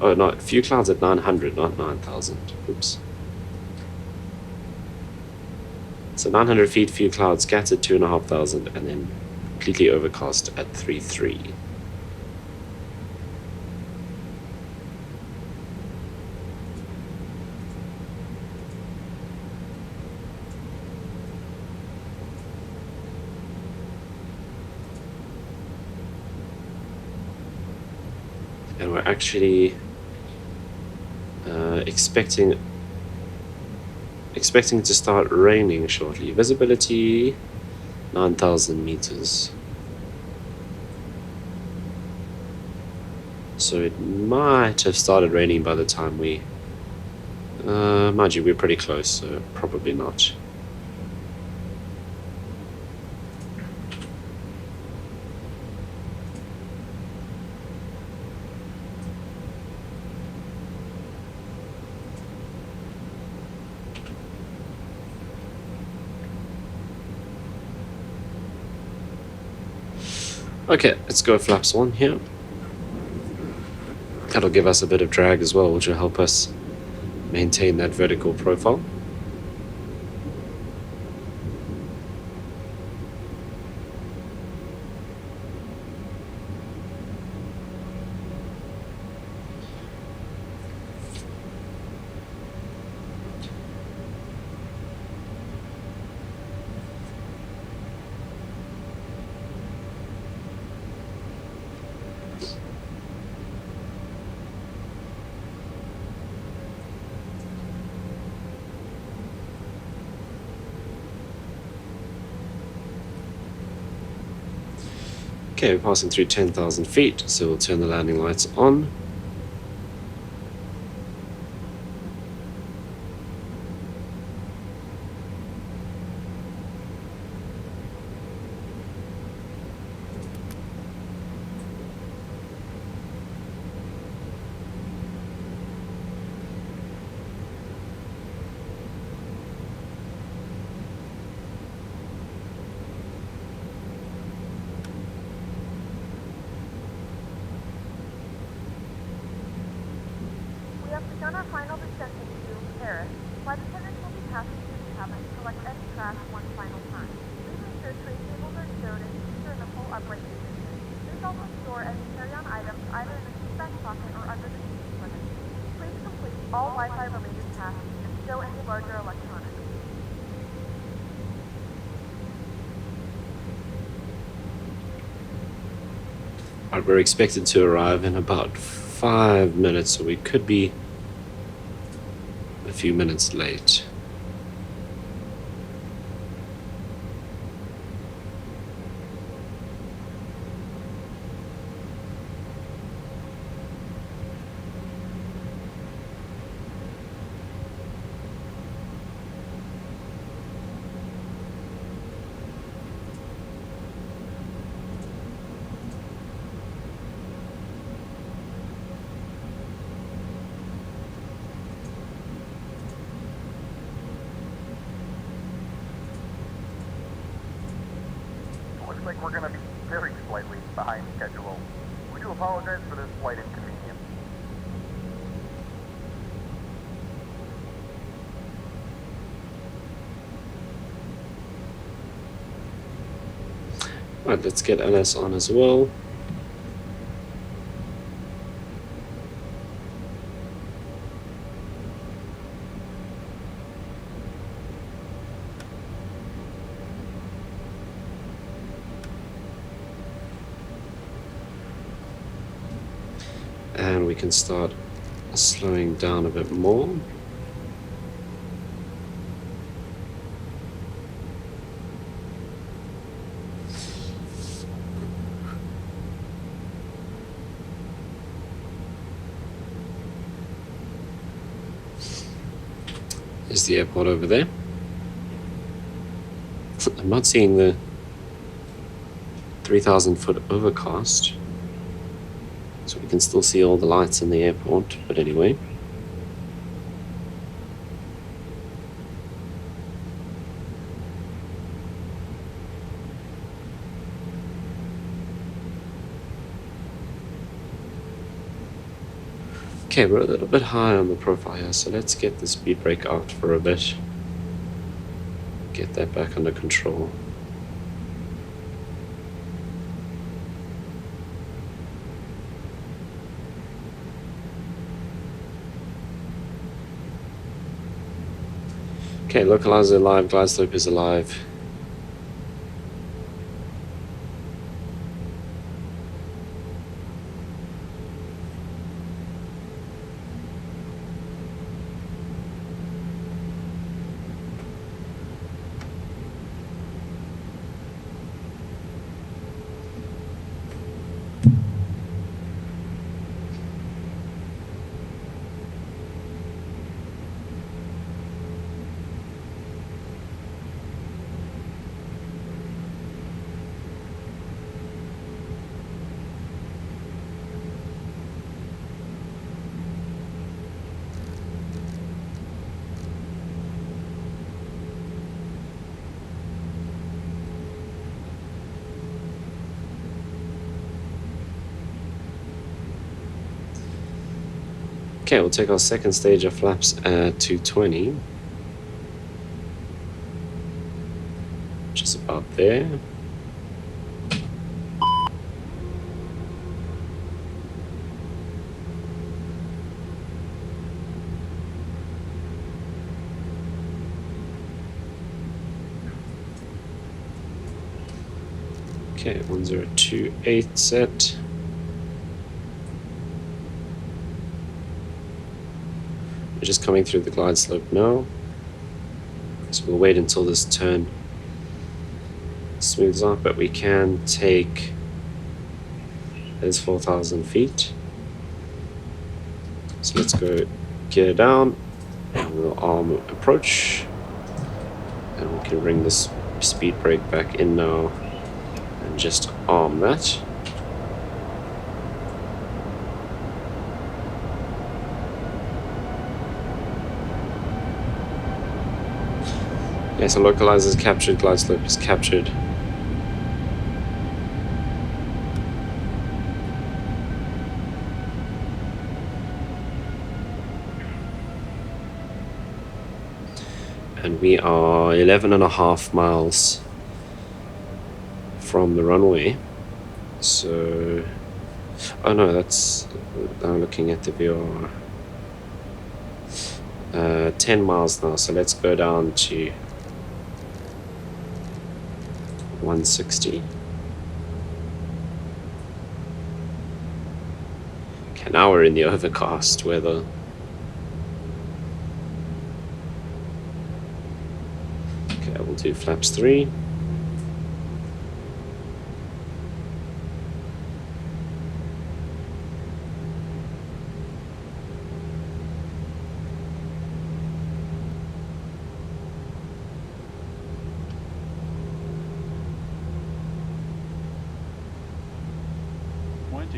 Oh, no, a few clouds at 900, not 9,000. Oops. So 900 feet, few clouds, scattered 2,500, and then completely overcast at 3,300. And we're actually expecting to start raining shortly. Visibility 9,000 meters. So it might have started raining by the time we mind you, we're pretty close, so probably not. Okay, let's go flaps 1 here. That'll give us a bit of drag as well, which will help us maintain that vertical profile. Okay, we're passing through 10,000 feet, so we'll turn the landing lights on. We have begun our final descent into Paris. Flight attendants will be passing through the cabin to collect any trash one final time. Please ensure tray tables are stowed and seats are in the full upright position. Please also store any carry-on items either in the seat back pocket or under the seat linen. Please complete all Wi-Fi related tasks and stow any larger electronics. We're expected to arrive in about 5 minutes, so we could be a few minutes late. Like we're going to be very slightly behind schedule. We do apologize for this slight inconvenience. Alright, let's get LS on as well. And we can start slowing down a bit more. Is the airport over there? I'm not seeing the 3,000 foot overcast. So we can still see all the lights in the airport, but anyway. Okay, we're a little bit high on the profile here, so let's get the speed brake out for a bit. Get that back under control. Okay, localizer alive, glide slope is alive. Okay, we'll take our second stage of flaps at 220. Which is about there. Okay, 1028 set. We're just coming through the glide slope now. So we'll wait until this turn smooths out, but we can take, there's 4,000 feet. So let's go gear down, and we'll arm approach, and we can bring this speed brake back in now and just arm that. Yeah, so localizer is captured, glide slope is captured. And we are 11.5 miles from the runway. So, oh no, that's, I'm looking at the VR. 10 miles now, so let's go down to 160. Okay, now we're in the overcast weather. Okay, we'll do flaps 3.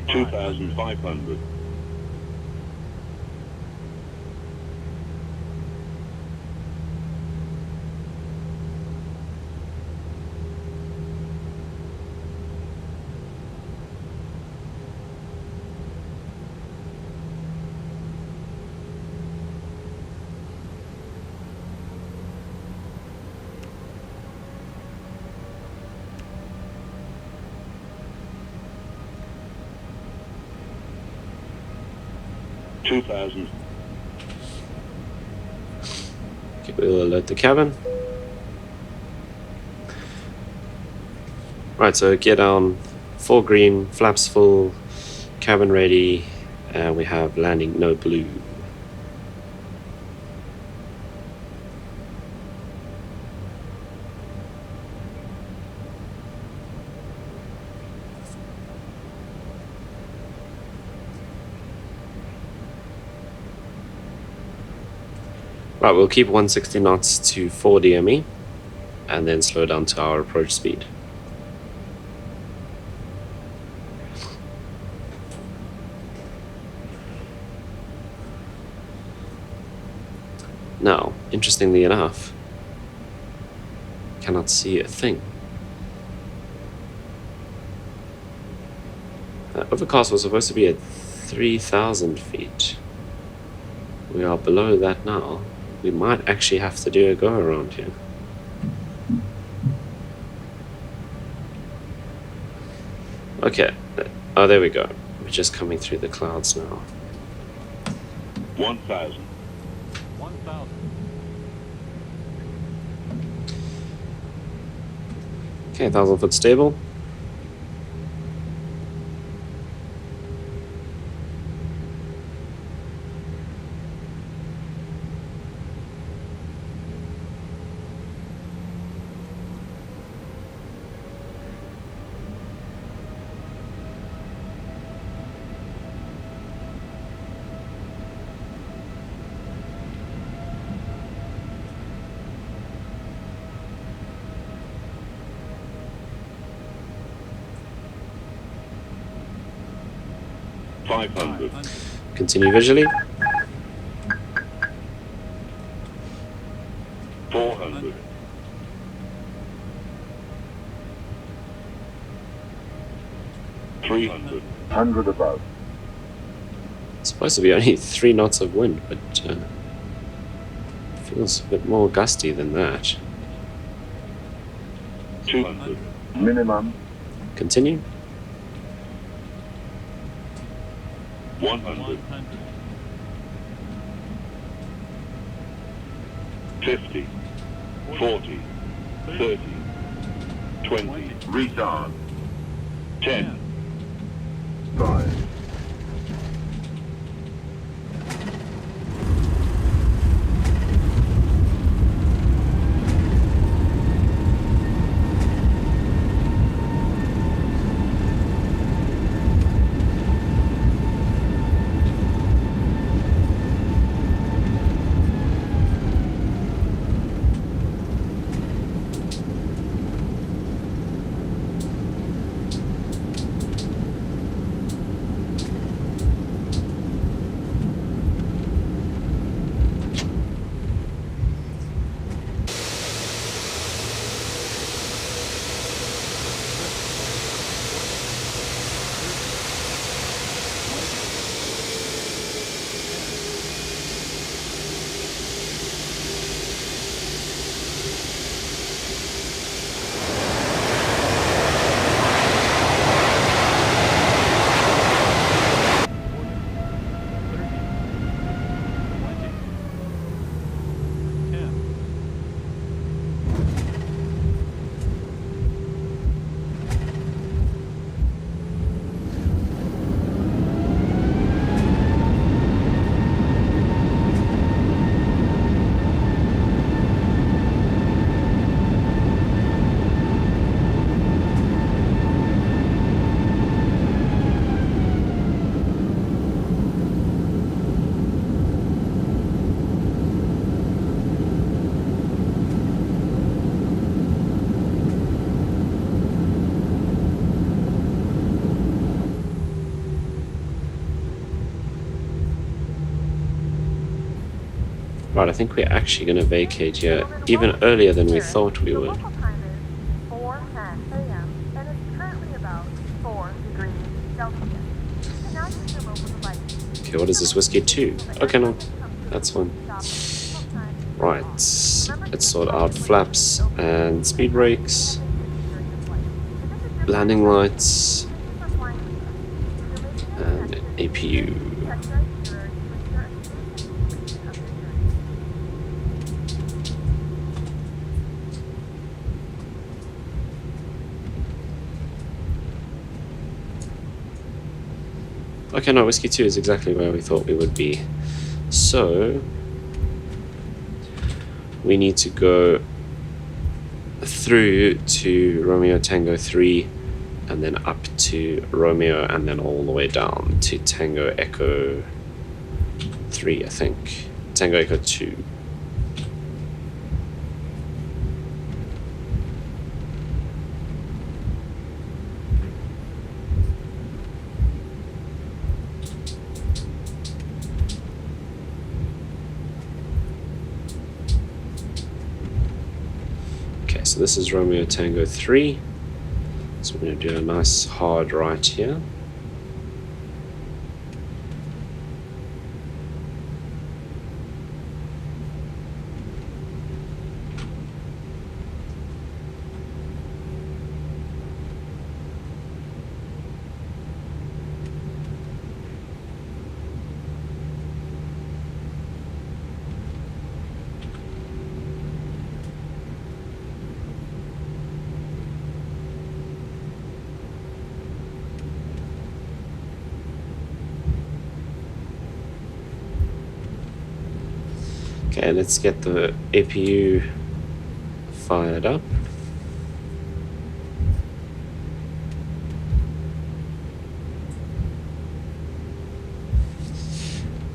$2,500. $2,000. Okay, we'll alert the cabin. Right, so gear down, full green, flaps full, cabin ready, and we have landing no blue. Right, we'll keep 160 knots to 4 DME and then slow down to our approach speed. Now, interestingly enough, cannot see a thing. Overcast was supposed to be at 3,000 feet. We are below that now. We might actually have to do a go around here. Okay. Oh, there we go. We're just coming through the clouds now. 1,000. Okay, 1,000 foot stable. Continue visually. 400. 300. 100 above. It's supposed to be only 3 knots of wind, but feels a bit more gusty than that. 200. Minimum. Continue. 100. 50. 40. 30. 20. Retard. 10. 5. Right, I think we're actually going to vacate here even earlier than we thought we The would. local time is 4:10 a.m. and it's currently about 4 degrees Celsius. You can now use your mobile device. Okay, what is this, whiskey 2? Okay, no, that's fine. Right, let's sort out flaps and speed brakes, landing lights, and APU. Okay, no, whiskey 2 is exactly where we thought we would be. So we need to go through to Romeo Tango 3 and then up to Romeo and then all the way down to Tango Echo 3, I think. Tango Echo 2. so this is Romeo Tango 3. So we're going to do a nice hard right here. Okay, let's get the APU fired up.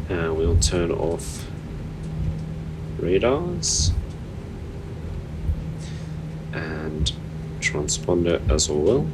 And we'll turn off radars and transponder as well.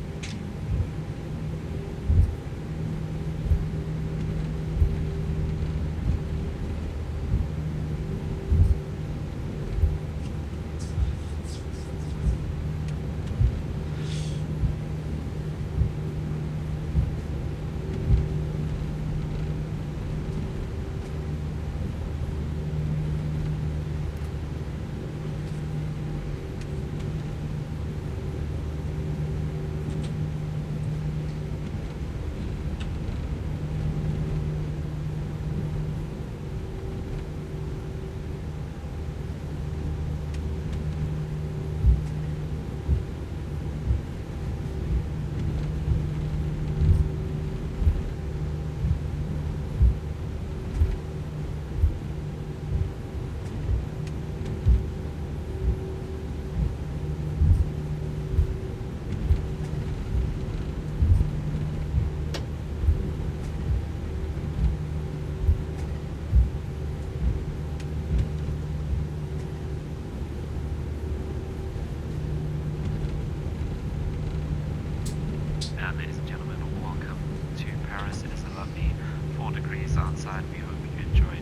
Ladies and gentlemen, welcome to Paris. It is a lovely 4 degrees outside. We hope you enjoyed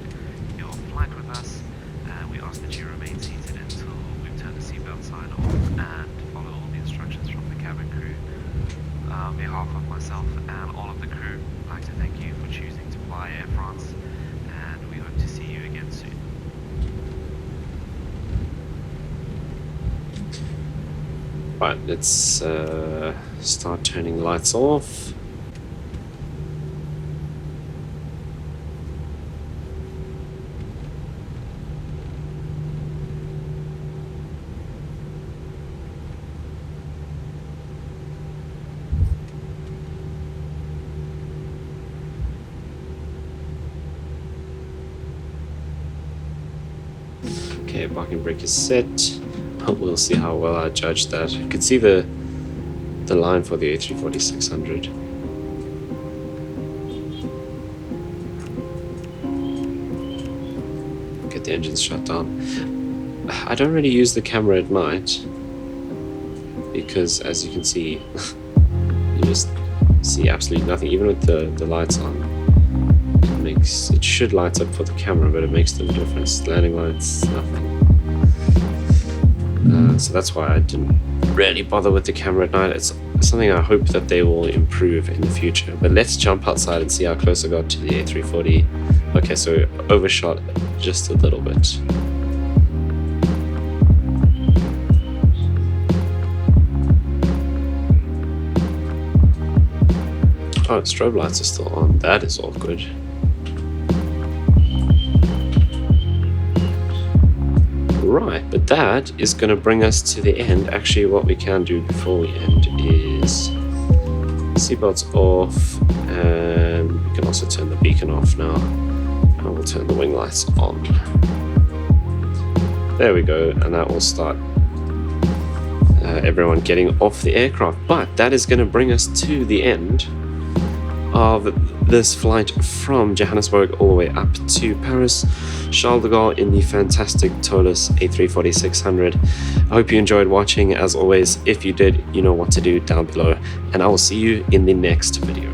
your flight with us. We ask that you remain seated until we've turned the seatbelt sign off and follow all the instructions from the cabin crew. On behalf of myself and all of the crew, I'd like to thank you for choosing to fly Air France, and we hope to see you again soon. Right, let's start turning lights off. Okay, parking brake is set. We'll see how well I judge that. You can see the line for the A340-600. Get the engines shut down. I don't really use the camera at night because, as you can see, you just see absolutely nothing. Even with the lights on, it should light up for the camera, but it makes no difference. Landing lights, nothing. So that's why I didn't really bother with the camera at night. It's something I hope that they will improve in the future. But let's jump outside and see how close I got to the A340. Okay, so overshot just a little bit. Oh, strobe lights are still on. That is all good. Right, but that is going to bring us to the end. Actually, what we can do before we end is seatbelts off, and we can also turn the beacon off now, and we'll turn the wing lights on. There we go, and that will start everyone getting off the aircraft. But that is going to bring us to the end of this flight from Johannesburg all the way up to Paris Charles De Gaulle in the fantastic Toliss A340-600. I hope you enjoyed watching. As always, if you did, you know what to do down below, and I will see you in the next video.